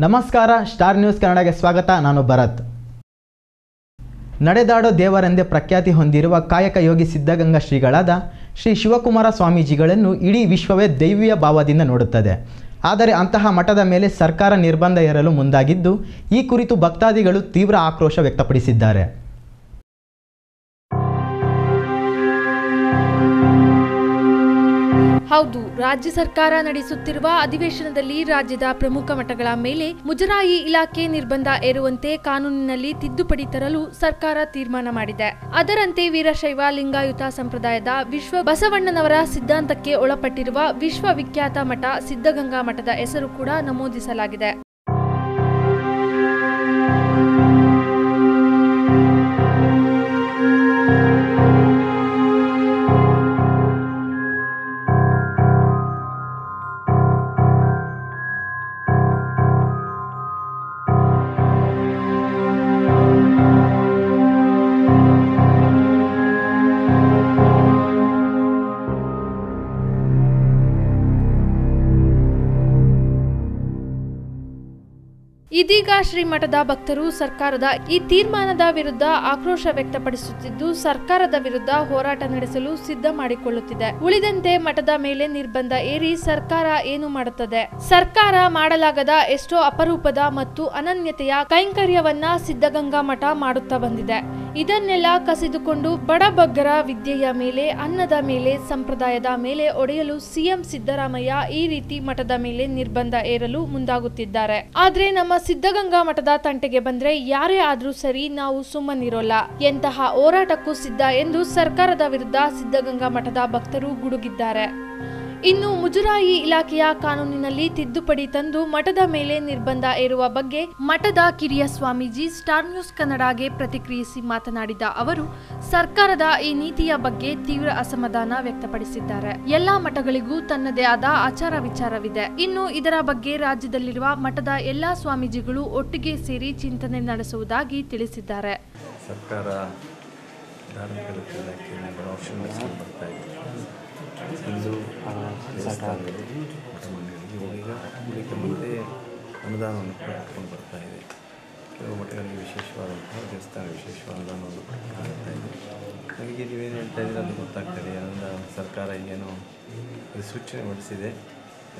ನಮಸ್ಕಾರ, star news ಕನ್ನಡಗೆ ಸ್ವಾಗತ. ನಾನು ಭರತ್. ನಡೆದಾಡೋ ದೇವರೆಂದೇ ಪ್ರಖ್ಯಾತಿ ಹೊಂದಿರುವ ಕಾಯಕ ಯೋಗಿ ಸಿದ್ಧಗಂಗಾ ಶ್ರೀಗಳಾದ ಶ್ರೀ ಶಿವಕುಮಾರ ಸ್ವಾಮೀಜಿಗಳನ್ನು ಇಡೀ ವಿಶ್ವವೇ ದೈವೀಯ ಭಾವದಿಂದ ನೋಡುತ್ತದೆ. ಆದರೆ ಅಂತಹ ಮಠದ ಮೇಲೆ ಸರ್ಕಾರ ನಿರ್ಬಂಧ ಹೇರಲು ಮುಂದಾಗಿದ್ದು, ಈ ಕುರಿತು ಭಕ್ತಾದಿಗಳು ತೀವ್ರ ಆಕ್ರೋಶ ವ್ಯಕ್ತಪಡಿಸಿದ್ದಾರೆ. ಹೌದು, ರಾಜ್ಯ ಸರ್ಕಾರ ನಡೆಸುತ್ತಿರುವ ಅಧಿವೇಶನದಲ್ಲಿ ರಾಜ್ಯದ ಪ್ರಮುಖ ಮಠಗಳ ಮೇಲೆ ಮುಜರಾಯಿ ಇಲಾಖೆ ನಿರ್ಬಂಧ ಹೇರುವಂತೆ ಕಾನೂನಿನಲ್ಲಿ ತಿದ್ದುಪಡಿ ತರಲು ಸರ್ಕಾರ ತೀರ್ಮಾನ ಮಾಡಿದೆ. ಅದರಂತೆ ವೀರಶೈವ ಲಿಂಗಾಯುತ ಸಂಪ್ರದಾಯದ ವಿಶ್ವ ಬಸವಣ್ಣನವರ ಸಿದ್ಧಾಂತಕ್ಕೆ ಒಳಪಟ್ಟಿರುವ ವಿಶ್ವವಿಖ್ಯಾತ ಮಠ ಸಿದ್ಧಗಂಗಾ ಮಠದ ಹೆಸರು ಕೂಡ ನಮೂದಿಸಲಾಗಿದೆ. ಇದೀಗ ಶ್ರೀಮಠದ ಭಕ್ತರು ಸರ್ಕಾರದ ಈ ತೀರ್ಮಾನದ ವಿರುದ್ಧ ಆಕ್ರೋಶ ವ್ಯಕ್ತಪಡಿಸುತ್ತಿದ್ದು, ಸರ್ಕಾರದ ವಿರುದ್ಧ ಹೋರಾಟ ನಡೆಸಲು ಸಿದ್ಧ ಮಾಡಿಕೊಳ್ಳುತ್ತಿದೆ. ಉಳಿದಂತೆ ಮಠದ ಮೇಲೆ ನಿರ್ಬಂಧ ಏರಿ ಸರ್ಕಾರ ಏನು ಮಾಡುತ್ತದೆ? ಸರ್ಕಾರ ಮಾಡಲಾಗದ ಎಷ್ಟೋ ಅಪರೂಪದ ಮತ್ತು ಅನನ್ಯತೆಯ ಕೈಂಕರ್ಯವನ್ನ ಸಿದ್ಧಗಂಗಾ ಮಠ ಮಾಡುತ್ತಾ ಬಂದಿದೆ. ಇದನ್ನೆಲ್ಲ ಕಸಿದುಕೊಂಡು ಬಡಬಗ್ಗರ ವಿದ್ಯೆಯ ಮೇಲೆ, ಅನ್ನದ ಮೇಲೆ, ಸಂಪ್ರದಾಯದ ಮೇಲೆ ಒಡೆಯಲು ಸಿಎಂ ಸಿದ್ದರಾಮಯ್ಯ ಈ ರೀತಿ ಮಠದ ಮೇಲೆ ನಿರ್ಬಂಧ ಹೇರಲು ಮುಂದಾಗುತ್ತಿದ್ದಾರೆ. ಆದ್ರೆ ನಮ್ಮ ಸಿದ್ಧಗಂಗಾ ಮಠದ ತಂಟೆಗೆ ಬಂದ್ರೆ ಯಾರೇ ಆದ್ರೂ ಸರಿ, ನಾವು ಸುಮ್ಮನಿರೋಲ್ಲ, ಎಂತಹ ಹೋರಾಟಕ್ಕೂ ಸಿದ್ಧ ಎಂದು ಸರ್ಕಾರದ ವಿರುದ್ಧ ಸಿದ್ಧಗಂಗಾ ಮಠದ ಭಕ್ತರು ಗುಡುಗಿದ್ದಾರೆ. ಇನ್ನು ಮುಜರಾಯಿ ಇಲಾಖೆಯ ಕಾನೂನಿನಲ್ಲಿ ತಿದ್ದುಪಡಿ ತಂದು ಮಠದ ಮೇಲೆ ನಿರ್ಬಂಧ ಹೇರುವ ಬಗ್ಗೆ ಮಠದ ಕಿರಿಯ ಸ್ವಾಮೀಜಿ ಸ್ಟಾರ್ ನ್ಯೂಸ್ ಕನ್ನಡಗೆ ಪ್ರತಿಕ್ರಿಯಿಸಿ ಮಾತನಾಡಿದ ಅವರು, ಸರ್ಕಾರದ ಈ ನೀತಿಯ ಬಗ್ಗೆ ತೀವ್ರ ಅಸಮಾಧಾನ ವ್ಯಕ್ತಪಡಿಸಿದ್ದಾರೆ. ಎಲ್ಲಾ ಮಠಗಳಿಗೂ ತನ್ನದೇ ಆದ ಆಚಾರ ವಿಚಾರವಿದೆ. ಇನ್ನು ಇದರ ಬಗ್ಗೆ ರಾಜ್ಯದಲ್ಲಿರುವ ಮಠದ ಎಲ್ಲಾ ಸ್ವಾಮೀಜಿಗಳು ಒಟ್ಟಿಗೆ ಸೇರಿ ಚಿಂತನೆ ನಡೆಸುವುದಾಗಿ ತಿಳಿಸಿದ್ದಾರೆ. ಸರ್ಕಾರ ಹಿಂದೂ ದೇವಸ್ಥಾನಗಳು ಮಠಮಂದಿರಗಳಿಗೆ ಈಗ ಮುಂದೆ ಅನುದಾನವನ್ನು ಪಡೆದುಕೊಂಡು ಬರ್ತಾ ಇದೆ. ಕೆಲವು ಮಠಗಳಿಗೆ ವಿಶೇಷವಾದಂತಹ ದೇವಸ್ಥಾನ ವಿಶೇಷವಾದ ಅನುದಾನವನ್ನು ಪಡೆದುಕೊಳ್ತಾ ಇದೆ. ನನಗೆ ನೀವೇನು ಹೇಳ್ತಾ ಇದ್ದೀರ ಅದು ಗೊತ್ತಾಗ್ತದೆ. ಅದರಿಂದ ಸರ್ಕಾರ ಈಗೇನು ಸೂಚನೆ ಹೊರಡಿಸಿದೆ,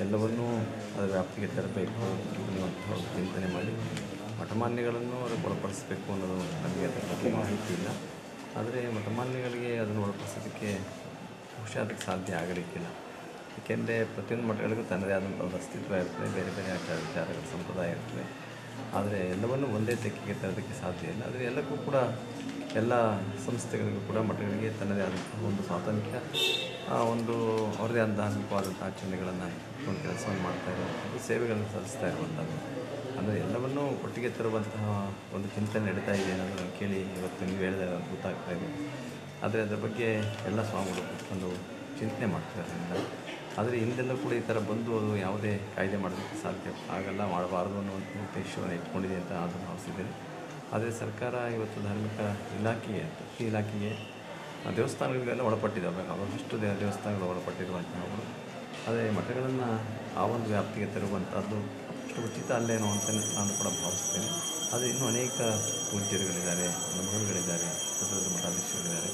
ಎಲ್ಲವನ್ನೂ ಅದರ ವ್ಯಾಪ್ತಿಗೆ ತರಬೇಕು ಅನ್ನುವಂತಹ ಚಿಂತನೆ ಮಾಡಿ ಮಠಮಾನ್ಯಗಳನ್ನು ಅದಕ್ಕೆ ಒಳಪಡಿಸಬೇಕು ಅನ್ನೋದು ನಮಗೆ ಅದರ ಬಗ್ಗೆ ಮಾಹಿತಿ ಇಲ್ಲ. ಆದರೆ ಮಠಮಾನ್ಯಗಳಿಗೆ ಅದನ್ನು ಒಳಪಡಿಸೋದಕ್ಕೆ ಬಹುಶಃ ಅದಕ್ಕೆ ಸಾಧ್ಯ ಆಗಲಿಕ್ಕಿಲ್ಲ. ಏಕೆಂದರೆ ಪ್ರತಿಯೊಂದು ಮಠಗಳಿಗೂ ತನ್ನದೇ ಆದಂಥ ಒಂದು ಅಸ್ತಿತ್ವ ಇರ್ತದೆ, ಬೇರೆ ಬೇರೆ ಆಚಾರ ವಿಚಾರಗಳ ಸಂಪ್ರದಾಯ ಇರ್ತದೆ. ಆದರೆ ಎಲ್ಲವನ್ನೂ ಒಂದೇ ತೆಕ್ಕೆಗೆ ತರೋದಕ್ಕೆ ಸಾಧ್ಯ ಇಲ್ಲ. ಆದರೆ ಎಲ್ಲಕ್ಕೂ ಕೂಡ ಎಲ್ಲ ಸಂಸ್ಥೆಗಳಿಗೂ ಕೂಡ ಮಠಗಳಿಗೆ ತನ್ನದೇ ಆದಂತಹ ಒಂದು ಸ್ವಾತಂತ್ರ್ಯ, ಒಂದು ಅವರದೇ ಆದ ಧಾರ್ಮಿಕವಾದಂಥ ಆಚರಣೆಗಳನ್ನು ಒಂದು ಕೆಲಸವನ್ನು ಮಾಡ್ತಾ ಇರುವಂಥದ್ದು, ಸೇವೆಗಳನ್ನು ಸಲ್ಲಿಸ್ತಾ ಇರುವಂಥದ್ದು. ಅಂದರೆ ಎಲ್ಲವನ್ನೂ ಒಟ್ಟಿಗೆ ತರುವಂತಹ ಒಂದು ಚಿಂತನೆ ನಡೀತಾ ಇದೆ ಅನ್ನೋದನ್ನು ಕೇಳಿ ಇವತ್ತು ನೀವು ಹೇಳಿದಾಗ ಗೊತ್ತಾಗ್ತಾ ಇದೆ. ಆದರೆ ಅದರ ಬಗ್ಗೆ ಎಲ್ಲ ಸ್ವಾಮಿಗಳು ಕೂತ್ಕೊಂಡು ಚಿಂತನೆ ಮಾಡ್ತಾರೆ. ಆದರೆ ಹಿಂದೆಲ್ಲ ಕೂಡ ಈ ಥರ ಬಂದು ಅದು ಯಾವುದೇ ಕಾಯ್ದೆ ಮಾಡೋದಕ್ಕೆ ಸಾಧ್ಯ ಆಗಲ್ಲ, ಮಾಡಬಾರ್ದು ಅನ್ನುವಂಥ ಉದ್ದೇಶವನ್ನು ಇಟ್ಕೊಂಡಿದೆ ಅಂತ ಅದನ್ನು ಭಾವಿಸಿದ್ದೇನೆ. ಆದರೆ ಸರ್ಕಾರ ಇವತ್ತು ಧಾರ್ಮಿಕ ಇಲಾಖೆಗೆ, ಈ ಇಲಾಖೆಗೆ ದೇವಸ್ಥಾನಗಳಿಗೆಲ್ಲ ಒಳಪಟ್ಟಿದ್ದಾವೆ, ಅವರಷ್ಟು ದೇವಸ್ಥಾನಗಳು ಒಳಪಟ್ಟಿರುವಂಥವರು. ಆದರೆ ಮಠಗಳನ್ನು ಆ ಒಂದು ವ್ಯಾಪ್ತಿಗೆ ತರುವಂಥದ್ದು ಅಷ್ಟು ಉಚಿತ ಅಲ್ಲೇನೋ ಅಂತ ನಾನು ಕೂಡ ಭಾವಿಸ್ತೇನೆ. ಆದರೆ ಇನ್ನೂ ಅನೇಕ ಪೂಜ್ಯರುಗಳಿದ್ದಾರೆ, ಅನುಭವಿಗಳಿದ್ದಾರೆ, ದೊಡ್ಡ ಮಠಾಧೀಶರಿದ್ದಾರೆ.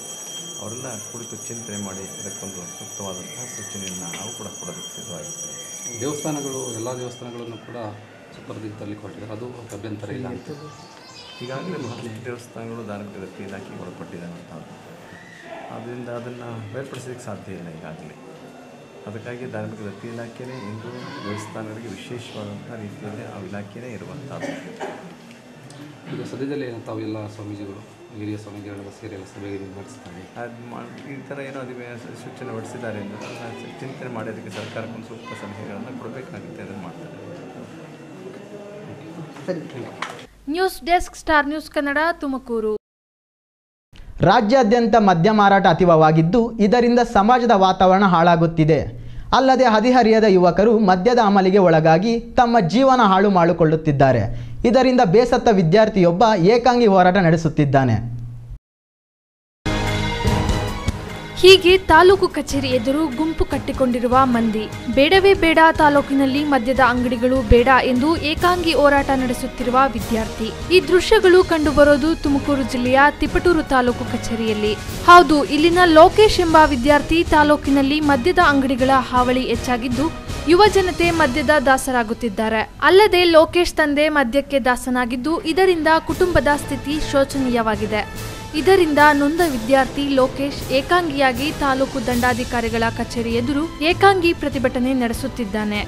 ಅವರೆಲ್ಲ ಕುಳಿತು ಚಿಂತನೆ ಮಾಡಿ ಇದಕ್ಕೊಂದು ಸೂಕ್ತವಾದಂತಹ ಸೂಚನೆಯನ್ನು ನಾವು ಕೂಡ ಕೊಡೋದಕ್ಕೆ ಸಿದ್ಧವಾಗಿರ್ತೇವೆ. ದೇವಸ್ಥಾನಗಳು ಎಲ್ಲ ದೇವಸ್ಥಾನಗಳನ್ನು ಕೂಡ ಸುಪರ್ದಿಗೆ ತರಲಿಕ್ಕೆ ಹೊರಟಿದ್ದಾರೆ, ಅದು ಅಭ್ಯಂತರ ಇಲ್ಲ ಅಂತ. ಈಗಾಗಲೇ ಬಹಳಷ್ಟು ದೇವಸ್ಥಾನಗಳು ಧಾರ್ಮಿಕ ದತ್ತಿ ಇಲಾಖೆಗೆ ಒಳಪಟ್ಟಿದ್ದಾವಂಥದ್ದು. ಆದ್ದರಿಂದ ಅದನ್ನು ಬೇರ್ಪಡಿಸೋದಕ್ಕೆ ಸಾಧ್ಯ ಇಲ್ಲ ಈಗಾಗಲೇ. ಅದಕ್ಕಾಗಿ ಧಾರ್ಮಿಕ ದತ್ತಿ ಇಲಾಖೆಯೇ ಹಿಂದೂ ದೇವಸ್ಥಾನಗಳಿಗೆ ವಿಶೇಷವಾದಂಥ ರೀತಿಯಲ್ಲಿ ಆ ಇಲಾಖೆಯೇ ಇರುವಂಥದ್ದು. ಈಗ ಸದ್ಯದಲ್ಲಿ ತಾವು ಎಲ್ಲ ಸ್ವಾಮೀಜಿಗಳು, ಹಿರಿಯ ಸ್ವಾಮೀಜಿಗಳೆಲ್ಲ ಸೇರಿ ಎಲ್ಲ ಸಭೆಗೆ ನಡೆಸ್ತಾರೆ. ಈ ಥರ ಏನೋ ಸೂಚನೆ ಹೊರಡಿಸಿದ್ದಾರೆ ಎಂದು ಚಿಂತನೆ ಮಾಡಿ ಅದಕ್ಕೆ ಸರ್ಕಾರಕ್ಕೊಂದು ಸೂಕ್ತ ಸಲಹೆಗಳನ್ನು ಕೊಡಬೇಕಾಗುತ್ತೆ, ಅದನ್ನು ಮಾಡ್ತಾರೆ. News desk, star news Kannada, Tumakuru. ರಾಜ್ಯಾದ್ಯಂತ ಮದ್ಯ ಮಾರಾಟ ಅತೀವವಾಗಿದ್ದು, ಇದರಿಂದ ಸಮಾಜದ ವಾತಾವರಣ ಹಾಳಾಗುತ್ತಿದೆ. ಅಲ್ಲದೆ ಹದಿಹರಿಯದ ಯುವಕರು ಮದ್ಯದ ಅಮಲಿಗೆ ಒಳಗಾಗಿ ತಮ್ಮ ಜೀವನ ಹಾಳು ಮಾಡಿಕೊಳ್ಳುತ್ತಿದ್ದಾರೆ. ಇದರಿಂದ ಬೇಸತ್ತ ವಿದ್ಯಾರ್ಥಿಯೊಬ್ಬ ಏಕಾಂಗಿ ಹೋರಾಟ ನಡೆಸುತ್ತಿದ್ದಾನೆ. ಹೀಗೆ ತಾಲೂಕು ಕಚೇರಿ ಎದುರು ಗುಂಪು ಕಟ್ಟಿಕೊಂಡಿರುವ ಮಂದಿ. ಬೇಡವೇ ಬೇಡ, ತಾಲೂಕಿನಲ್ಲಿ ಮದ್ಯದ ಅಂಗಡಿಗಳು ಬೇಡ ಎಂದು ಏಕಾಂಗಿ ಹೋರಾಟ ನಡೆಸುತ್ತಿರುವ ವಿದ್ಯಾರ್ಥಿ. ಈ ದೃಶ್ಯಗಳು ಕಂಡುಬರೋದು ತುಮಕೂರು ಜಿಲ್ಲೆಯ ತಿಪಟೂರು ತಾಲೂಕು ಕಚೇರಿಯಲ್ಲಿ. ಹೌದು, ಇಲ್ಲಿನ ಲೋಕೇಶ್ ಎಂಬ ವಿದ್ಯಾರ್ಥಿ ತಾಲೂಕಿನಲ್ಲಿ ಮದ್ಯದ ಅಂಗಡಿಗಳ ಹಾವಳಿ ಹೆಚ್ಚಾಗಿದ್ದು ಯುವ ಜನತೆ ಮದ್ಯದ ದಾಸರಾಗುತ್ತಿದ್ದಾರೆ. ಅಲ್ಲದೆ ಲೋಕೇಶ್ ತಂದೆ ಮದ್ಯಕ್ಕೆ ದಾಸನಾಗಿದ್ದು ಇದರಿಂದ ಕುಟುಂಬದ ಸ್ಥಿತಿ ಶೋಚನೀಯವಾಗಿದೆ. ಇದರಿಂದ ನೊಂದ ವಿದ್ಯಾರ್ಥಿ ಲೋಕೇಶ್ ಏಕಾಂಗಿಯಾಗಿ ತಾಲೂಕು ದಂಡಾಧಿಕಾರಿಗಳ ಕಚೇರಿ ಎದುರು ಏಕಾಂಗಿ ಪ್ರತಿಭಟನೆ ನಡೆಸುತ್ತಿದ್ದಾನೆ.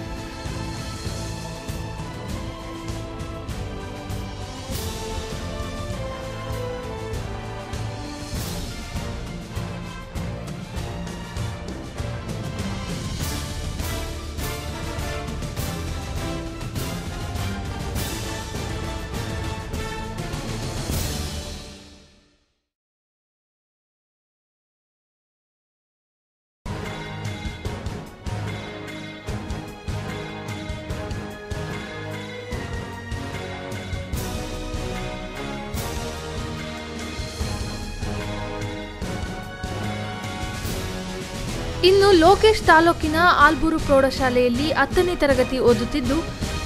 ಇನ್ನು ಲೋಕೇಶ್ ತಾಲೂಕಿನ ಆಲ್ಬೂರು ಪ್ರೌಢಶಾಲೆಯಲ್ಲಿ 10ನೇ ತರಗತಿ ಓದುತ್ತಿದ್ದು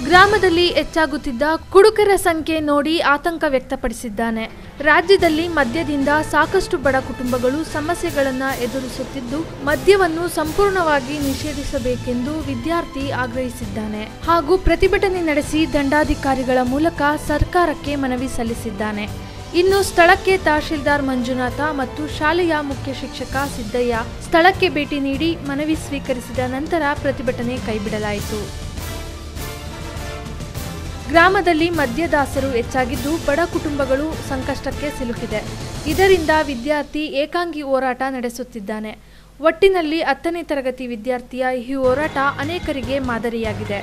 ಗ್ರಾಮದಲ್ಲಿ ಹೆಚ್ಚಾಗುತ್ತಿದ್ದ ಕುಡುಕರ ಸಂಖ್ಯೆ ನೋಡಿ ಆತಂಕ ವ್ಯಕ್ತಪಡಿಸಿದ್ದಾನೆ. ರಾಜ್ಯದಲ್ಲಿ ಮದ್ಯದಿಂದ ಸಾಕಷ್ಟು ಬಡ ಕುಟುಂಬಗಳು ಸಮಸ್ಯೆಗಳನ್ನು ಎದುರಿಸುತ್ತಿದ್ದು ಮದ್ಯವನ್ನು ಸಂಪೂರ್ಣವಾಗಿ ನಿಷೇಧಿಸಬೇಕೆಂದು ವಿದ್ಯಾರ್ಥಿ ಆಗ್ರಹಿಸಿದ್ದಾನೆ. ಹಾಗೂ ಪ್ರತಿಭಟನೆ ನಡೆಸಿ ದಂಡಾಧಿಕಾರಿಗಳ ಮೂಲಕ ಸರ್ಕಾರಕ್ಕೆ ಮನವಿ ಸಲ್ಲಿಸಿದ್ದಾನೆ. ಇನ್ನು ಸ್ಥಳಕ್ಕೆ ತಹಶೀಲ್ದಾರ್ ಮಂಜುನಾಥ ಮತ್ತು ಶಾಲೆಯ ಮುಖ್ಯ ಶಿಕ್ಷಕ ಸಿದ್ದಯ್ಯ ಸ್ಥಳಕ್ಕೆ ಭೇಟಿ ನೀಡಿ ಮನವಿ ಸ್ವೀಕರಿಸಿದ ನಂತರ ಪ್ರತಿಭಟನೆ ಕೈಬಿಡಲಾಯಿತು. ಗ್ರಾಮದಲ್ಲಿ ಮದ್ಯದಾಸರು ಹೆಚ್ಚಾಗಿದ್ದು ಬಡ ಕುಟುಂಬಗಳು ಸಂಕಷ್ಟಕ್ಕೆ ಸಿಲುಕಿದೆ. ಇದರಿಂದ ವಿದ್ಯಾರ್ಥಿ ಏಕಾಂಗಿ ಹೋರಾಟ ನಡೆಸುತ್ತಿದ್ದಾನೆ. ಒಟ್ಟಿನಲ್ಲಿ 10ನೇ ತರಗತಿ ವಿದ್ಯಾರ್ಥಿಯ ಈ ಹೋರಾಟ ಅನೇಕರಿಗೆ ಮಾದರಿಯಾಗಿದೆ.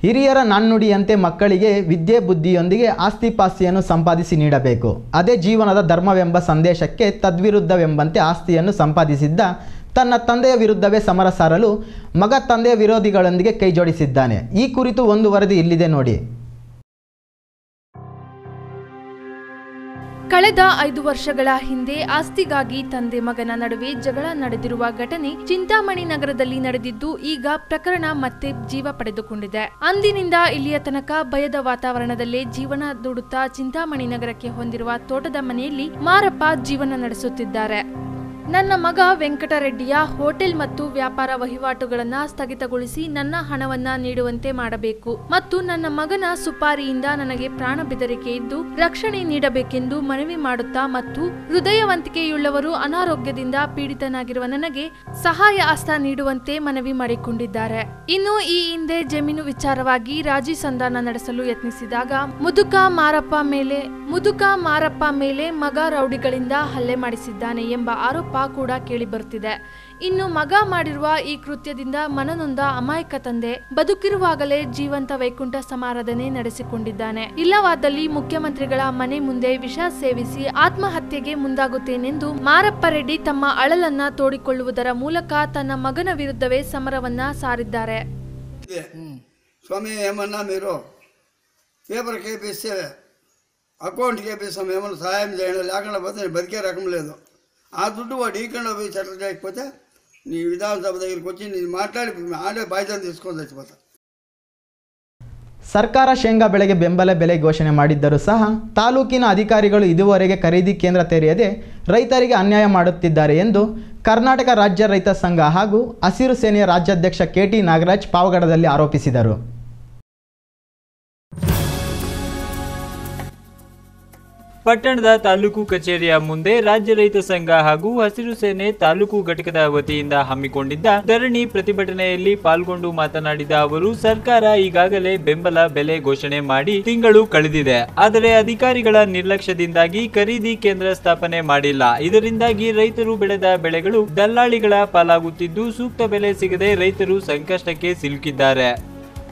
ಹಿರಿಯರ ನಾಣ್ಣುಡಿಯಂತೆ ಮಕ್ಕಳಿಗೆ ವಿದ್ಯೆ ಬುದ್ಧಿಯೊಂದಿಗೆ ಆಸ್ತಿ ಪಾಸ್ತಿಯನ್ನು ಸಂಪಾದಿಸಿ ನೀಡಬೇಕು. ಅದೇ ಜೀವನದ ಧರ್ಮವೆಂಬ ಸಂದೇಶಕ್ಕೆ ತದ್ವಿರುದ್ಧವೆಂಬಂತೆ ಆಸ್ತಿಯನ್ನು ಸಂಪಾದಿಸಿದ್ದ ತನ್ನ ತಂದೆಯ ವಿರುದ್ಧವೇ ಸಮರ ಸಾರಲು ಮಗ ತಂದೆಯ ವಿರೋಧಿಗಳೊಂದಿಗೆ ಕೈಜೋಡಿಸಿದ್ದಾನೆ. ಈ ಕುರಿತು ಒಂದು ವರದಿ ಇಲ್ಲಿದೆ ನೋಡಿ. ಕಳೆದ 5 ವರ್ಷಗಳ ಹಿಂದೆ ಆಸ್ತಿಗಾಗಿ ತಂದೆ ಮಗನ ನಡುವೆ ಜಗಳ ನಡೆದಿರುವ ಘಟನೆ ಚಿಂತಾಮಣಿ ನಗರದಲ್ಲಿ ನಡೆದಿದ್ದು ಈಗ ಪ್ರಕರಣ ಮತ್ತೆ ಜೀವ ಪಡೆದುಕೊಂಡಿದೆ. ಅಂದಿನಿಂದ ಇಲ್ಲಿಯ ತನಕ ಭಯದ ವಾತಾವರಣದಲ್ಲೇ ಜೀವನ ದೂಡುತ್ತಾ ಚಿಂತಾಮಣಿ ನಗರಕ್ಕೆ ಹೊಂದಿರುವ ತೋಟದ ಮನೆಯಲ್ಲಿ ಮಾರಪ್ಪ ಜೀವನ ನಡೆಸುತ್ತಿದ್ದಾರೆ. ನನ್ನ ಮಗ ವೆಂಕಟರೆಡ್ಡಿಯ ಹೋಟೆಲ್ ಮತ್ತು ವ್ಯಾಪಾರ ವಹಿವಾಟುಗಳನ್ನು ಸ್ಥಗಿತಗೊಳಿಸಿ ನನ್ನ ಹಣವನ್ನ ನೀಡುವಂತೆ ಮಾಡಬೇಕು ಮತ್ತು ನನ್ನ ಮಗನ ಸುಪಾರಿಯಿಂದ ನನಗೆ ಪ್ರಾಣ ಬೆದರಿಕೆ ಇದ್ದು ರಕ್ಷಣೆ ನೀಡಬೇಕೆಂದು ಮನವಿ ಮಾಡುತ್ತಾ ಮತ್ತು ಹೃದಯವಂತಿಕೆಯುಳ್ಳವರು ಅನಾರೋಗ್ಯದಿಂದ ಪೀಡಿತನಾಗಿರುವ ನನಗೆ ಸಹಾಯ ಹಸ್ತ ನೀಡುವಂತೆ ಮನವಿ ಮಾಡಿಕೊಂಡಿದ್ದಾರೆ. ಇನ್ನು ಈ ಹಿಂದೆ ಜಮೀನು ವಿಚಾರವಾಗಿ ರಾಜಿ ಸಂಧಾನ ನಡೆಸಲು ಯತ್ನಿಸಿದಾಗ ಮುದುಕ ಮಾರಪ್ಪ ಮೇಲೆ ಮಗ ರೌಡಿಗಳಿಂದ ಹಲ್ಲೆ ಮಾಡಿಸಿದ್ದಾನೆ ಎಂಬ ಆರೋಪ ಕೂಡ ಕೇಳಿ ಬರ್ತಿದೆ. ಇನ್ನು ಮಗ ಮಾಡಿರುವ ಈ ಕೃತ್ಯದಿಂದ ಮನನೊಂದ ಅಮಾಯಕ ತಂದೆ ಬದುಕಿರುವಾಗಲೇ ಜೀವಂತ ವೈಕುಂಠ ಸಮಾರಾಧನೆ ನಡೆಸಿಕೊಂಡಿದ್ದಾನೆ. ಇಲ್ಲವಾದಲ್ಲಿ ಮುಖ್ಯಮಂತ್ರಿಗಳ ಮನೆ ಮುಂದೆ ವಿಷ ಸೇವಿಸಿ ಆತ್ಮಹತ್ಯೆಗೆ ಮುಂದಾಗುತ್ತೇನೆಂದು ಮಾರಪ್ಪ ರೆಡ್ಡಿ ತಮ್ಮ ಅಳಲನ್ನ ತೋಡಿಕೊಳ್ಳುವುದರ ಮೂಲಕ ತನ್ನ ಮಗನ ವಿರುದ್ಧವೇ సమరವನ್ನ సారిದ್ದಾರೆ. స్వామి ఏమన్నా మీరు పేపర్ కేపిస్తే అకౌంట్ కేపిస్తాం, ఏమన్నా సహాయం చేయండి, లేకుండా పోతే నేను బతికే రకం లేదు. ఆ దుడ్డు వాడు ఈకుండా పోయి సెటిల్ చేయకపోతే నీ విధానసభ దగ్గరికి వచ్చి నేను మాట్లాడి ఆడే బాధ్యత తీసుకొని చచ్చిపోతా. ಸರ್ಕಾರ ಶೇಂಗಾ ಬೆಳೆಗೆ ಬೆಂಬಲ ಬೆಲೆ ಘೋಷಣೆ ಮಾಡಿದ್ದರೂ ಸಹ ತಾಲೂಕಿನ ಅಧಿಕಾರಿಗಳು ಇದುವರೆಗೆ ಖರೀದಿ ಕೇಂದ್ರ ತೆರೆಯದೆ ರೈತರಿಗೆ ಅನ್ಯಾಯ ಮಾಡುತ್ತಿದ್ದಾರೆ ಎಂದು ಕರ್ನಾಟಕ ರಾಜ್ಯ ರೈತ ಸಂಘ ಹಾಗೂ ಹಸಿರು ಸೇನೆಯ ರಾಜ್ಯಾಧ್ಯಕ್ಷ KT ನಾಗರಾಜ್ ಪಾವಗಡದಲ್ಲಿ ಆರೋಪಿಸಿದರು. ಪಟ್ಟಣದ ತಾಲೂಕು ಕಚೇರಿಯ ಮುಂದೆ ರಾಜ್ಯ ರೈತ ಸಂಘ ಹಾಗೂ ಹಸಿರು ಸೇನೆ ತಾಲೂಕು ಘಟಕದ ವತಿಯಿಂದ ಹಮ್ಮಿಕೊಂಡಿದ್ದ ಧರಣಿ ಪ್ರತಿಭಟನೆಯಲ್ಲಿ ಪಾಲ್ಗೊಂಡು ಮಾತನಾಡಿದ ಅವರು, ಸರ್ಕಾರ ಈಗಾಗಲೇ ಬೆಂಬಲ ಬೆಲೆ ಘೋಷಣೆ ಮಾಡಿ ತಿಂಗಳು ಕಳೆದಿದೆ. ಆದರೆ ಅಧಿಕಾರಿಗಳ ನಿರ್ಲಕ್ಷ್ಯದಿಂದಾಗಿ ಖರೀದಿ ಕೇಂದ್ರ ಸ್ಥಾಪನೆ ಮಾಡಿಲ್ಲ. ಇದರಿಂದಾಗಿ ರೈತರು ಬೆಳೆದ ಬೆಳೆಗಳು ದಲ್ಲಾಳಿಗಳ ಪಾಲಾಗುತ್ತಿದ್ದು, ಸೂಕ್ತ ಬೆಲೆ ಸಿಗದೆ ರೈತರು ಸಂಕಷ್ಟಕ್ಕೆ ಸಿಲುಕಿದ್ದಾರೆ.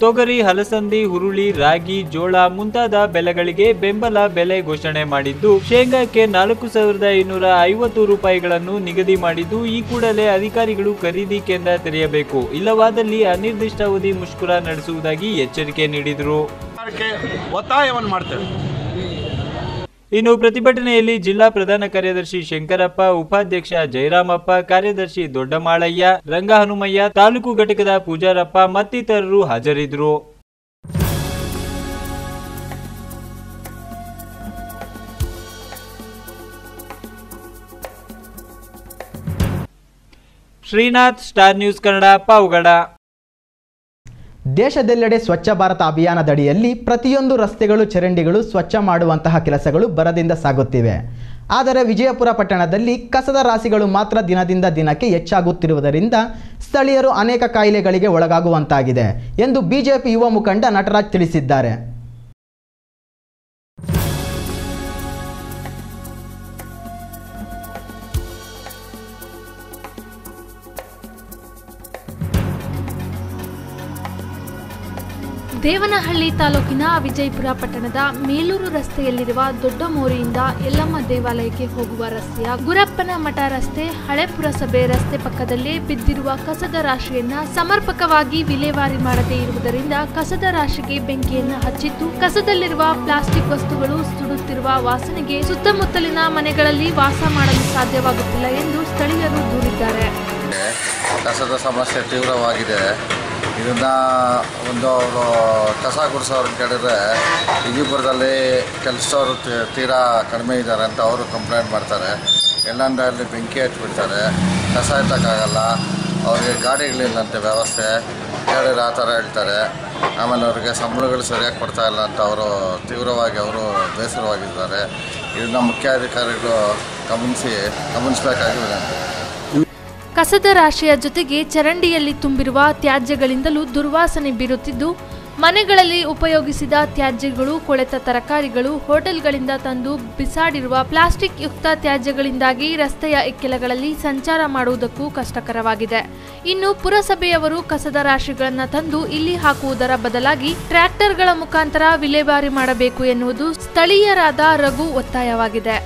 ತೊಗರಿ, ಹಲಸಂದಿ, ಹುರುಳಿ, ರಾಗಿ, ಜೋಳ ಮುಂತಾದ ಬೆಳೆಗಳಿಗೆ ಬೆಂಬಲ ಬೆಲೆ ಘೋಷಣೆ ಮಾಡಿದ್ದು, ಶೇಂಗಾಕ್ಕೆ 4,250 ರೂಪಾಯಿಗಳನ್ನು ನಿಗದಿ ಮಾಡಿದ್ದು, ಈ ಕೂಡಲೇ ಅಧಿಕಾರಿಗಳು ಖರೀದಿ ಕೇಂದ್ರ ತೆರೆಯಬೇಕು, ಇಲ್ಲವಾದಲ್ಲಿ ಅನಿರ್ದಿಷ್ಟಾವಧಿ ಮುಷ್ಕರ ನಡೆಸುವುದಾಗಿ ಎಚ್ಚರಿಕೆ ನೀಡಿದರು. ಒತ್ತಾಯವನ್ನು ಮಾಡ್ತೇವೆ. ಇನ್ನು ಪ್ರತಿಭಟನೆಯಲ್ಲಿ ಜಿಲ್ಲಾ ಪ್ರಧಾನ ಕಾರ್ಯದರ್ಶಿ ಶಂಕರಪ್ಪ, ಉಪಾಧ್ಯಕ್ಷ ಜಯರಾಮಪ್ಪ, ಕಾರ್ಯದರ್ಶಿ ದೊಡ್ಡಮಾಳಯ್ಯ, ರಂಗಹನುಮಯ್ಯ, ತಾಲೂಕು ಘಟಕದ ಪೂಜಾರಪ್ಪ ಮತ್ತಿತರರು ಹಾಜರಿದ್ದರು. Srinath, star news Kannada, Pavagada. ದೇಶದೆಲ್ಲೆಡೆ ಸ್ವಚ್ಛ ಭಾರತ ಅಭಿಯಾನದಡಿಯಲ್ಲಿ ಪ್ರತಿಯೊಂದು ರಸ್ತೆಗಳು, ಚರಂಡಿಗಳು ಸ್ವಚ್ಛ ಮಾಡುವಂತಹ ಕೆಲಸಗಳು ಭರದಿಂದ ಸಾಗುತ್ತಿವೆ. ಆದರೆ ವಿಜಯಪುರ ಪಟ್ಟಣದಲ್ಲಿ ಕಸದ ರಾಶಿಗಳು ಮಾತ್ರ ದಿನದಿಂದ ದಿನಕ್ಕೆ ಹೆಚ್ಚಾಗುತ್ತಿರುವುದರಿಂದ ಸ್ಥಳೀಯರು ಅನೇಕ ಕಾಯಿಲೆಗಳಿಗೆ ಒಳಗಾಗುವಂತಾಗಿದೆ ಎಂದು ಬಿಜೆಪಿ ಯುವ ಮುಖಂಡ ನಟರಾಜ್ ತಿಳಿಸಿದ್ದಾರೆ. ದೇವನಹಳ್ಳಿ ತಾಲೂಕಿನ ವಿಜಯಪುರ ಪಟ್ಟಣದ ಮೇಲೂರು ರಸ್ತೆಯಲ್ಲಿರುವ ದೊಡ್ಡ ಮೋರಿಯಿಂದ ಯಲ್ಲಮ್ಮ ದೇವಾಲಯಕ್ಕೆ ಹೋಗುವ ರಸ್ತೆಯ ಗುರಪ್ಪನ ಮಠ ರಸ್ತೆ, ಹಳೆ ಪುರಸಭೆ ರಸ್ತೆ ಪಕ್ಕದಲ್ಲೇ ಬಿದ್ದಿರುವ ಕಸದ ರಾಶಿಯನ್ನ ಸಮರ್ಪಕವಾಗಿ ವಿಲೇವಾರಿ ಮಾಡದೇ ಇರುವುದರಿಂದ ಕಸದ ರಾಶಿಗೆ ಬೆಂಕಿಯನ್ನ ಹಚ್ಚಿದ್ದು, ಕಸದಲ್ಲಿರುವ ಪ್ಲಾಸ್ಟಿಕ್ ವಸ್ತುಗಳು ಸುಡುತ್ತಿರುವ ವಾಸನೆಗೆ ಸುತ್ತಮುತ್ತಲಿನ ಮನೆಗಳಲ್ಲಿ ವಾಸ ಮಾಡಲು ಸಾಧ್ಯವಾಗುತ್ತಿಲ್ಲ ಎಂದು ಸ್ಥಳೀಯರು ದೂರಿದ್ದಾರೆ. ಕಸದ ಸಮಸ್ಯೆ ತೀವ್ರವಾಗಿದೆ. ಇದನ್ನು ಅವರು ಕಸ ಗುಡಿಸೋರು ಕೇಳಿದ್ರೆ ವಿಜಯಪುರದಲ್ಲಿ ಕೆಲಸದವರು ತೀರಾ ಕಡಿಮೆ ಇದ್ದಾರೆ ಅಂತ ಅವರು ಕಂಪ್ಲೇಂಟ್ ಮಾಡ್ತಾರೆ. ಎಲ್ಲಂದ್ರಲ್ಲಿ ಬೆಂಕಿ ಹಚ್ಚಿಬಿಡ್ತಾರೆ, ಕಸ ಎತ್ತಕ್ಕಾಗಲ್ಲ, ಅವ್ರಿಗೆ ಗಾಡಿಗಳಿಲ್ಲಂತೆ ವ್ಯವಸ್ಥೆ ಹೇಳಿದ್ರೆ ಆ ಥರ ಹೇಳ್ತಾರೆ. ಆಮೇಲೆ ಅವ್ರಿಗೆ ಸಂಬಳಗಳು ಸರಿಯಾಗಿ ಕೊಡ್ತಾ ಇಲ್ಲ ಅಂತ ಅವರು ತೀವ್ರವಾಗಿ ಬೇಸರವಾಗಿದ್ದಾರೆ. ಇದನ್ನು ಮುಖ್ಯಾಧಿಕಾರಿಗಳು ಗಮನಿಸಬೇಕಾಗಿ ವಿನಂತಿ. ಕಸದ ರಾಶಿಯ ಜೊತೆಗೆ ಚರಂಡಿಯಲ್ಲಿ ತುಂಬಿರುವ ತ್ಯಾಜ್ಯಗಳಿಂದಲೂ ದುರ್ವಾಸನೆ ಬೀರುತ್ತಿದ್ದು, ಮನೆಗಳಲ್ಲಿ ಉಪಯೋಗಿಸಿದ ತ್ಯಾಜ್ಯಗಳು, ಕೊಳೆತ ತರಕಾರಿಗಳು, ಹೋಟೆಲ್ಗಳಿಂದ ತಂದು ಬಿಸಾಡಿರುವ ಪ್ಲಾಸ್ಟಿಕ್ ಯುಕ್ತ ತ್ಯಾಜ್ಯಗಳಿಂದಾಗಿ ರಸ್ತೆಯ ಇಕ್ಕೆಲಗಳಲ್ಲಿ ಸಂಚಾರ ಮಾಡುವುದಕ್ಕೂ ಕಷ್ಟಕರವಾಗಿದೆ. ಇನ್ನು ಪುರಸಭೆಯವರು ಕಸದ ರಾಶಿಗಳನ್ನು ತಂದು ಇಲ್ಲಿ ಹಾಕುವುದರ ಬದಲಾಗಿ ಟ್ರ್ಯಾಕ್ಟರ್ಗಳ ಮುಖಾಂತರ ವಿಲೇವಾರಿ ಮಾಡಬೇಕು ಎನ್ನುವುದು ಸ್ಥಳೀಯರಾದ ರಘು ಒತ್ತಾಯವಾಗಿದೆ.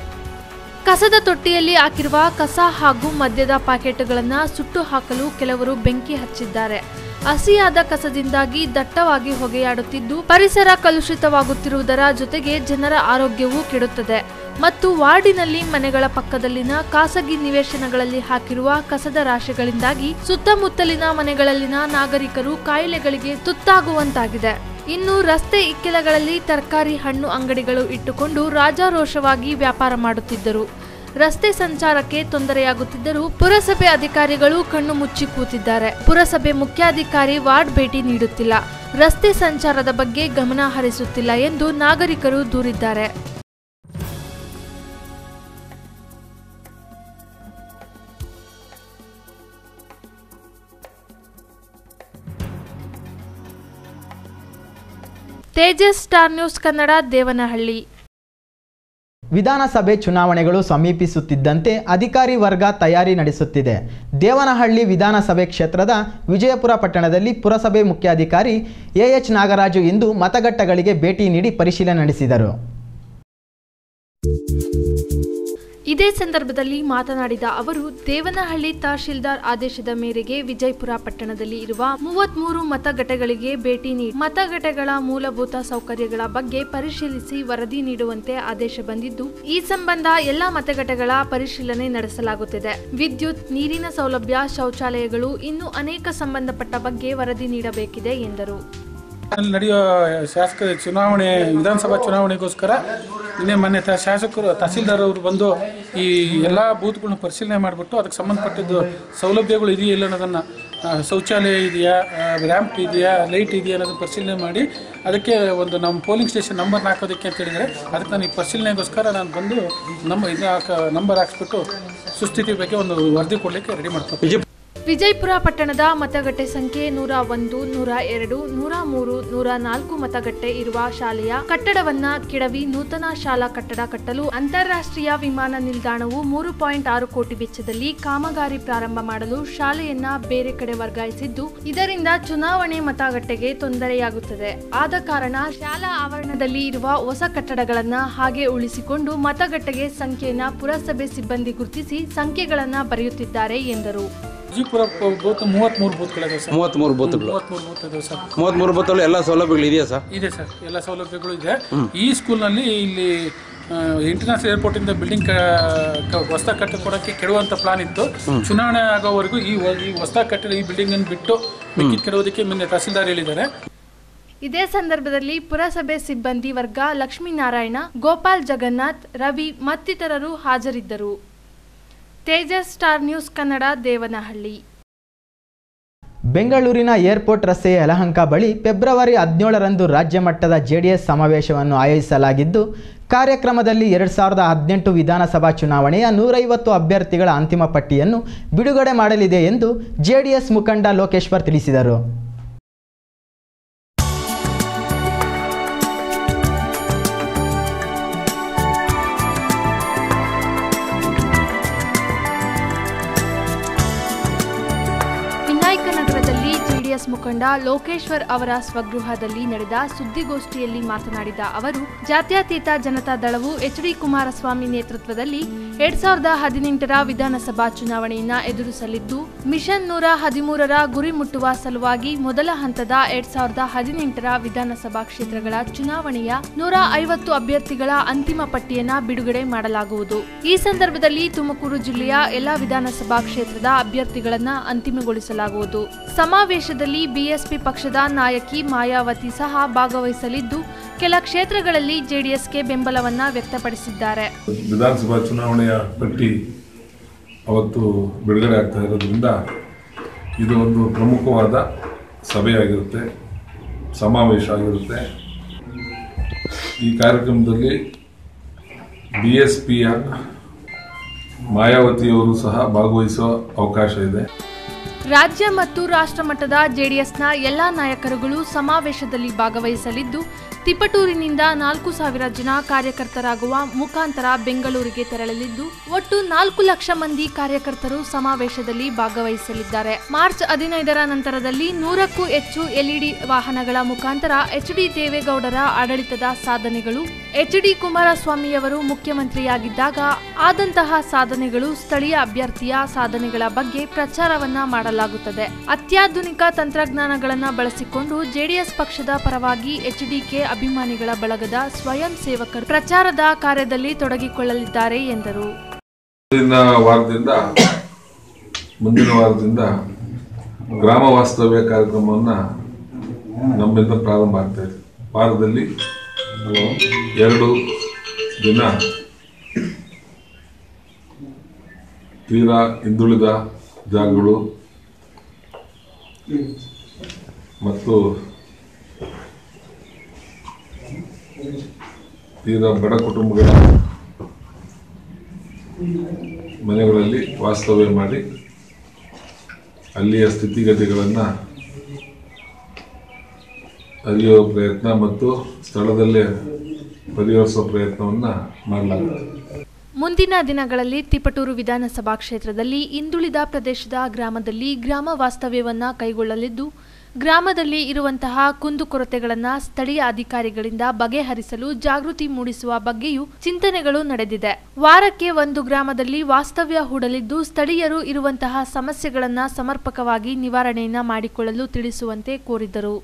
ಕಸದ ತೊಟ್ಟಿಯಲ್ಲಿ ಹಾಕಿರುವ ಕಸ ಹಾಗೂ ಮದ್ಯದ ಪ್ಯಾಕೆಟ್ಗಳನ್ನು ಸುಟ್ಟು ಹಾಕಲು ಕೆಲವರು ಬೆಂಕಿ ಹಚ್ಚಿದ್ದಾರೆ. ಹಸಿಯಾದ ಕಸದಿಂದಾಗಿ ದಟ್ಟವಾಗಿ ಹೊಗೆಯಾಡುತ್ತಿದ್ದು, ಪರಿಸರ ಕಲುಷಿತವಾಗುತ್ತಿರುವುದರ ಜೊತೆಗೆ ಜನರ ಆರೋಗ್ಯವೂ ಕೆಡುತ್ತದೆ ಮತ್ತು ವಾರ್ಡಿನಲ್ಲಿ ಮನೆಗಳ ಪಕ್ಕದಲ್ಲಿನ ಖಾಸಗಿ ನಿವೇಶನಗಳಲ್ಲಿ ಹಾಕಿರುವ ಕಸದ ರಾಶಿಗಳಿಂದಾಗಿ ಸುತ್ತಮುತ್ತಲಿನ ಮನೆಗಳಲ್ಲಿನ ನಾಗರಿಕರು ಕಾಯಿಲೆಗಳಿಗೆ ತುತ್ತಾಗುವಂತಾಗಿದೆ. ಇನ್ನು ರಸ್ತೆ ಇಕ್ಕೆಲಗಳಲ್ಲಿ ತರಕಾರಿ, ಹಣ್ಣು ಅಂಗಡಿಗಳು ಇಟ್ಟುಕೊಂಡು ರಾಜಾರೋಷವಾಗಿ ವ್ಯಾಪಾರ ಮಾಡುತ್ತಿದ್ದರು. ರಸ್ತೆ ಸಂಚಾರಕ್ಕೆ ತೊಂದರೆಯಾಗುತ್ತಿದ್ದರೂ ಪುರಸಭೆ ಅಧಿಕಾರಿಗಳು ಕಣ್ಣು ಮುಚ್ಚಿ ಕೂತಿದ್ದಾರೆ. ಪುರಸಭೆ ಮುಖ್ಯಾಧಿಕಾರಿ ವಾರ್ಡ್ ಭೇಟಿ ನೀಡುತ್ತಿಲ್ಲ, ರಸ್ತೆ ಸಂಚಾರದ ಬಗ್ಗೆ ಗಮನ ಹರಿಸುತ್ತಿಲ್ಲ ಎಂದು ನಾಗರಿಕರು ದೂರಿದ್ದಾರೆ. Tejas, star news Kannada, Devanahalli. ವಿಧಾನಸಭೆ ಚುನಾವಣೆಗಳು ಸಮೀಪಿಸುತ್ತಿದ್ದಂತೆ ಅಧಿಕಾರಿ ವರ್ಗ ತಯಾರಿ ನಡೆಸುತ್ತಿದೆ. ದೇವನಹಳ್ಳಿ ವಿಧಾನಸಭೆ ಕ್ಷೇತ್ರದ ವಿಜಯಪುರ ಪಟ್ಟಣದಲ್ಲಿ ಪುರಸಭೆ ಮುಖ್ಯಾಧಿಕಾರಿ ಎಎಚ್ ನಾಗರಾಜು ಇಂದು ಮತಗಟ್ಟೆಗಳಿಗೆ ಭೇಟಿ ನೀಡಿ ಪರಿಶೀಲನೆ ನಡೆಸಿದರು. ಇದೇ ಸಂದರ್ಭದಲ್ಲಿ ಮಾತನಾಡಿದ ಅವರು, ದೇವನಹಳ್ಳಿ ತಹಶೀಲ್ದಾರ್ ಆದೇಶದ ಮೇರೆಗೆ ವಿಜಯಪುರ ಪಟ್ಟಣದಲ್ಲಿ ಇರುವ 33 ಮತಗಟ್ಟೆಗಳಿಗೆ ಭೇಟಿ ನೀಡಿ ಮತಗಟ್ಟೆಗಳ ಮೂಲಭೂತ ಸೌಕರ್ಯಗಳ ಬಗ್ಗೆ ಪರಿಶೀಲಿಸಿ ವರದಿ ನೀಡುವಂತೆ ಆದೇಶ ಬಂದಿದ್ದು, ಈ ಸಂಬಂಧ ಎಲ್ಲಾ ಮತಗಟ್ಟೆಗಳ ಪರಿಶೀಲನೆ ನಡೆಸಲಾಗುತ್ತಿದೆ. ವಿದ್ಯುತ್, ನೀರಿನ ಸೌಲಭ್ಯ, ಶೌಚಾಲಯಗಳು ಇನ್ನೂ ಅನೇಕ ಸಂಬಂಧಪಟ್ಟ ಬಗ್ಗೆ ವರದಿ ನೀಡಬೇಕಿದೆ ಎಂದರು. ನಡೆಯುವ ಶಾಸಕ ಚುನಾವಣೆ, ವಿಧಾನಸಭಾ ಚುನಾವಣೆಗೋಸ್ಕರ ನಿನ್ನೆ ಮೊನ್ನೆ ಶಾಸಕರು ತಹಸೀಲ್ದಾರ್ ಅವರು ಬಂದು ಈ ಎಲ್ಲ ಬೂತ್ಗಳನ್ನ ಪರಿಶೀಲನೆ ಮಾಡಿಬಿಟ್ಟು ಅದಕ್ಕೆ ಸಂಬಂಧಪಟ್ಟಿದ್ದು ಸೌಲಭ್ಯಗಳು ಇದೆಯಾ ಇಲ್ಲ ಅನ್ನೋದನ್ನು ಶೌಚಾಲಯ ಇದೆಯಾ, ರ್ಯಾಂಪ್ ಇದೆಯಾ, ಲೈಟ್ ಇದೆಯಾ ಅನ್ನೋದು ಪರಿಶೀಲನೆ ಮಾಡಿ ಅದಕ್ಕೆ ಒಂದು ನಮ್ಮ ಪೋಲಿಂಗ್ ಸ್ಟೇಷನ್ ನಂಬರ್ ಹಾಕೋದಕ್ಕೆ ಅಂತ ಹೇಳಿದರೆ ಅದಕ್ಕೆ ನಾನು ಈ ಪರಿಶೀಲನೆಗೋಸ್ಕರ ನಾನು ಬಂದು ನಂಬರ್ ಹಾಕ್ಸ್ಬಿಟ್ಟು ಸುಸ್ಥಿತಿ ಬಗ್ಗೆ ಒಂದು ವರದಿ ಕೊಡಲಿಕ್ಕೆ ರೆಡಿ ಮಾಡ್ತೀನಿ. ವಿಜಯಪುರ ಪಟ್ಟಣದ ಮತಗಟ್ಟೆ ಸಂಖ್ಯೆ 101, 102, 103, 104 ಮತಗಟ್ಟೆ ಇರುವ ಶಾಲೆಯ ಕಟ್ಟಡವನ್ನ ಕೆಡವಿ ನೂತನ ಶಾಲಾ ಕಟ್ಟಡ ಕಟ್ಟಲು ಅಂತಾರಾಷ್ಟ್ರೀಯ ವಿಮಾನ ನಿಲ್ದಾಣವು 3.6 ಕೋಟಿ ವೆಚ್ಚದಲ್ಲಿ ಕಾಮಗಾರಿ ಪ್ರಾರಂಭ ಮಾಡಲು ಶಾಲೆಯನ್ನ ಬೇರೆ ಕಡೆ ವರ್ಗಾಯಿಸಿದ್ದು, ಇದರಿಂದ ಚುನಾವಣೆ ಮತಗಟ್ಟೆಗೆ ತೊಂದರೆಯಾಗುತ್ತದೆ. ಆದ ಕಾರಣ ಶಾಲಾ ಆವರಣದಲ್ಲಿ ಇರುವ ಹೊಸ ಕಟ್ಟಡಗಳನ್ನ ಹಾಗೆ ಉಳಿಸಿಕೊಂಡು ಮತಗಟ್ಟೆಗೆ ಸಂಖ್ಯೆಯನ್ನ ಪುರಸಭೆ ಸಿಬ್ಬಂದಿ ಗುರುತಿಸಿ ಸಂಖ್ಯೆಗಳನ್ನ ಬರೆಯುತ್ತಿದ್ದಾರೆ ಎಂದರು. ವಿಜಯಪುರ ಬೂತ್ 33 ಬೂತ್ಗಳಿದೆ ಸರ್. 33 ಬೂತ್ಗಳು 33 ಬೂತ್ ಇದೆ ಸರ್. 33 ಬೂತಲ್ಲಿ ಎಲ್ಲ ಸೌಲಭ್ಯಗಳು ಇದೆಯಾ ಸರ್? ಇದೆ ಸರ್, ಎಲ್ಲ ಸೌಲಭ್ಯಗಳು ಇದೆ. ಈ ಸ್ಕೂಲ್ನಲ್ಲಿ ಇಲ್ಲಿ ಇಂಟರ್ನ್ಯಾಷನಲ್ ಏರ್ಪೋರ್ಟಿಂದ ಬಿಲ್ಡಿಂಗ್ ಹೊಸ ಕಟ್ಟಕೊಡೋಕ್ಕೆ ಕೆಡುವಂಥ ಪ್ಲಾನ್ ಇತ್ತು. ಚುನಾವಣೆ ಆಗೋವರೆಗೂ ಈ ಹೊಸ ಕಟ್ಟಡ ಈ ಬಿಲ್ಡಿಂಗ್ ಅನ್ನು ಬಿಟ್ಟು ಮಿಕ್ಕಿ ಕೆಡುವುದಕ್ಕೆ ಮೊನ್ನೆ ತಹಸೀಲ್ದಾರ್ ಹೇಳಿದ್ದಾರೆ. ಇದೇ ಸಂದರ್ಭದಲ್ಲಿ ಪುರಸಭೆ ಸಿಬ್ಬಂದಿ ವರ್ಗ ಲಕ್ಷ್ಮೀನಾರಾಯಣ, ಗೋಪಾಲ್, ಜಗನ್ನಾಥ್, ರವಿ ಮತ್ತಿತರರು ಹಾಜರಿದ್ದರು. Tejas star news Kannada, Devanahalli. ಬೆಂಗಳೂರಿನ ಏರ್ಪೋರ್ಟ್ ರಸ್ತೆಯ ಯಲಹಂಕ ಬಳಿ ಫೆಬ್ರವರಿ 17ರಂದು ರಾಜ್ಯ ಮಟ್ಟದ JDS ಸಮಾವೇಶವನ್ನು ಆಯೋಜಿಸಲಾಗಿದ್ದು, ಕಾರ್ಯಕ್ರಮದಲ್ಲಿ 2018 ವಿಧಾನಸಭಾ ಚುನಾವಣೆಯ 150 ಅಭ್ಯರ್ಥಿಗಳ ಅಂತಿಮ ಪಟ್ಟಿಯನ್ನು ಬಿಡುಗಡೆ ಮಾಡಲಿದೆ ಎಂದು JDS ಮುಖಂಡ ಲೋಕೇಶ್ವರ್ ತಿಳಿಸಿದರು. ಮುಖಂಡ ಲೋಕೇಶ್ವರ್ ಅವರ ಸ್ವಗೃಹದಲ್ಲಿ ನಡೆದ ಸುದ್ದಿಗೋಷ್ಠಿಯಲ್ಲಿ ಮಾತನಾಡಿದ ಅವರು, ಜಾತ್ಯತೀತ ಜನತಾ ದಳವು HD ಕುಮಾರಸ್ವಾಮಿ ನೇತೃತ್ವದಲ್ಲಿ 2018ರ ವಿಧಾನಸಭಾ ಚುನಾವಣೆಯನ್ನ ಎದುರಿಸಲಿದ್ದು, ಮಿಷನ್ 113ರ ಗುರಿ ಮುಟ್ಟುವ ಸಲುವಾಗಿ ಮೊದಲ ಹಂತದ 2018ರ ವಿಧಾನಸಭಾ ಕ್ಷೇತ್ರಗಳ ಚುನಾವಣೆಯ 150 ಅಭ್ಯರ್ಥಿಗಳ ಅಂತಿಮ ಪಟ್ಟಿಯನ್ನ ಬಿಡುಗಡೆ ಮಾಡಲಾಗುವುದು. ಈ ಸಂದರ್ಭದಲ್ಲಿ ತುಮಕೂರು ಜಿಲ್ಲೆಯ ಎಲ್ಲಾ ವಿಧಾನಸಭಾ ಕ್ಷೇತ್ರದ ಅಭ್ಯರ್ಥಿಗಳನ್ನ ಅಂತಿಮಗೊಳಿಸಲಾಗುವುದು. ಸಮಾವೇಶದಲ್ಲಿ BSP ಪಕ್ಷದ ನಾಯಕಿ ಮಾಯಾವತಿ ಸಹ ಭಾಗವಹಿಸಲಿದ್ದು, ಕೆಲ ಕ್ಷೇತ್ರಗಳಲ್ಲಿ JDSಗೆ ಬೆಂಬಲವನ್ನ ವ್ಯಕ್ತಪಡಿಸಿದ್ದಾರೆ. ವಿಧಾನಸಭಾ ಚುನಾವಣೆಯ ಪಟ್ಟಿ ಅವತ್ತು ಬಿಡುಗಡೆ ಆಗ್ತಾ ಇರೋದ್ರಿಂದ ಇದು ಒಂದು ಪ್ರಮುಖವಾದ ಸಭೆಯಾಗಿರುತ್ತೆ, ಸಮಾವೇಶ ಆಗಿರುತ್ತೆ. ಈ ಕಾರ್ಯಕ್ರಮದಲ್ಲಿ BSPಯ ಮಾಯಾವತಿಯವರು ಸಹ ಭಾಗವಹಿಸುವ ಅವಕಾಶ ಇದೆ. ರಾಜ್ಯ ಮತ್ತು ರಾಷ್ಟ್ರ ಮಟ್ಟದ JDSನ ಎಲ್ಲಾ ನಾಯಕರುಗಳು ಸಮಾವೇಶದಲ್ಲಿ ಭಾಗವಹಿಸಲಿದ್ದು, ತಿಪಟೂರಿನಿಂದ 4000 ಜನ ಕಾರ್ಯಕರ್ತರಾಗುವ ಮುಖಾಂತರ ಬೆಂಗಳೂರಿಗೆ ತೆರಳಲಿದ್ದು, ಒಟ್ಟು 4 ಲಕ್ಷ ಮಂದಿ ಕಾರ್ಯಕರ್ತರು ಸಮಾವೇಶದಲ್ಲಿ ಭಾಗವಹಿಸಲಿದ್ದಾರೆ. ಮಾರ್ಚ್ 15ರ ನಂತರದಲ್ಲಿ 100ಕ್ಕೂ ಹೆಚ್ಚು LED ವಾಹನಗಳ ಮುಖಾಂತರ HD ದೇವೇಗೌಡರ ಆಡಳಿತದ ಸಾಧನೆಗಳು, HD ಕುಮಾರಸ್ವಾಮಿಯವರು ಮುಖ್ಯಮಂತ್ರಿಯಾಗಿದ್ದಾಗ ಆದಂತಹ ಸಾಧನೆಗಳು, ಸ್ಥಳೀಯ ಅಭ್ಯರ್ಥಿಯ ಸಾಧನೆಗಳ ಬಗ್ಗೆ ಪ್ರಚಾರವನ್ನ ಮಾಡಲಾಗುತ್ತದೆ. ಅತ್ಯಾಧುನಿಕ ತಂತ್ರಜ್ಞಾನಗಳನ್ನು ಬಳಸಿಕೊಂಡು JDS ಪಕ್ಷದ ಪರವಾಗಿ HDK ಅಭಿಮಾನಿಗಳ ಬಳಗದ ಸ್ವಯಂ ಸೇವಕರು ಪ್ರಚಾರದ ಕಾರ್ಯದಲ್ಲಿ ತೊಡಗಿಕೊಳ್ಳಲಿದ್ದಾರೆ ಎಂದರು. ಮುಂದಿನ ವಾರದಿಂದ ಗ್ರಾಮ ವಾಸ್ತವ್ಯ ಕಾರ್ಯಕ್ರಮವನ್ನು ನಮ್ಮಿಂದ ಪ್ರಾರಂಭ ಆಗ್ತಾ ಇದೆ. ವಾರದಲ್ಲಿ 2 ದಿನ ತೀರಾ ಹಿಂದುಳಿದ ಜಾಗಗಳು ಮತ್ತು ತೀರಾ ಬಡ ಕುಟುಂಬಗಳ ಮನೆಗಳಲ್ಲಿ ವಾಸ್ತವ್ಯ ಮಾಡಿ ಅಲ್ಲಿಯ ಸ್ಥಿತಿಗತಿಗಳನ್ನು ಅರಿಯುವ ಪ್ರಯತ್ನ ಮತ್ತು ಸ್ಥಳದಲ್ಲೇ ಪರಿಹರಿಸುವ ಪ್ರಯತ್ನವನ್ನು ಮಾಡಲಾಗುತ್ತದೆ. ಮುಂದಿನ ದಿನಗಳಲ್ಲಿ ತಿಪಟೂರು ವಿಧಾನಸಭಾ ಕ್ಷೇತ್ರದಲ್ಲಿ ಹಿಂದುಳಿದ ಪ್ರದೇಶದ ಗ್ರಾಮದಲ್ಲಿ ಗ್ರಾಮ ವಾಸ್ತವ್ಯವನ್ನ ಕೈಗೊಳ್ಳಲಿದ್ದು, ಗ್ರಾಮದಲ್ಲಿ ಇರುವಂತಹ ಕುಂದುಕೊರತೆಗಳನ್ನು ಸ್ಥಳೀಯ ಅಧಿಕಾರಿಗಳಿಂದ ಬಗೆಹರಿಸಲು ಜಾಗೃತಿ ಮೂಡಿಸುವ ಬಗ್ಗೆಯೂ ಚಿಂತನೆಗಳು ನಡೆದಿದೆ. ವಾರಕ್ಕೆ 1 ಗ್ರಾಮದಲ್ಲಿ ವಾಸ್ತವ್ಯ ಹೂಡಲಿದ್ದು, ಸ್ಥಳೀಯರು ಇರುವಂತಹ ಸಮಸ್ಯೆಗಳನ್ನು ಸಮರ್ಪಕವಾಗಿ ನಿವಾರಣೆಯನ್ನ ಮಾಡಿಕೊಳ್ಳಲು ತಿಳಿಸುವಂತೆ ಕೋರಿದರು.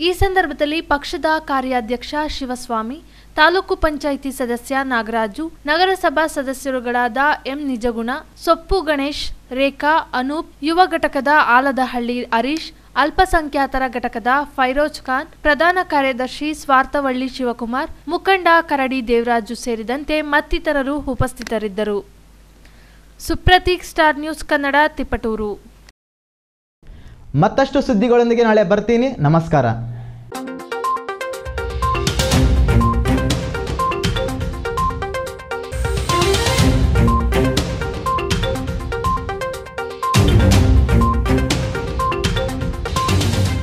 ಈ ಸಂದರ್ಭದಲ್ಲಿ ಪಕ್ಷದ ಕಾರ್ಯಾಧ್ಯಕ್ಷ ಶಿವಸ್ವಾಮಿ, ತಾಲೂಕು ಪಂಚಾಯಿತಿ ಸದಸ್ಯ ನಾಗರಾಜು, ನಗರಸಭಾ ಸದಸ್ಯರುಗಳಾದ ಎಂ ನಿಜಗುಣ, ಸೊಪ್ಪು ಗಣೇಶ್, ರೇಖಾ, ಅನೂಪ್, ಯುವ ಘಟಕದ ಆಲದಹಳ್ಳಿ ಹರೀಶ್, ಅಲ್ಪಸಂಖ್ಯಾತರ ಘಟಕದ ಫೈರೋಜ್ ಖಾನ್, ಪ್ರಧಾನ ಕಾರ್ಯದರ್ಶಿ ಸ್ವಾರ್ಥವಳ್ಳಿ ಶಿವಕುಮಾರ್, ಮುಖಂಡ ಕರಡಿ ದೇವರಾಜು ಸೇರಿದಂತೆ ಮತ್ತಿತರರು ಉಪಸ್ಥಿತರಿದ್ದರು. ಸುಪ್ರತೀಕ್, ಸ್ಟಾರ್ ನ್ಯೂಸ್ ಕನ್ನಡ, ತಿಪಟೂರು. ಮತ್ತಷ್ಟು ಸುದ್ದಿಗಳೊಂದಿಗೆ ನಾಳೆ ಬರ್ತೀನಿ. ನಮಸ್ಕಾರ.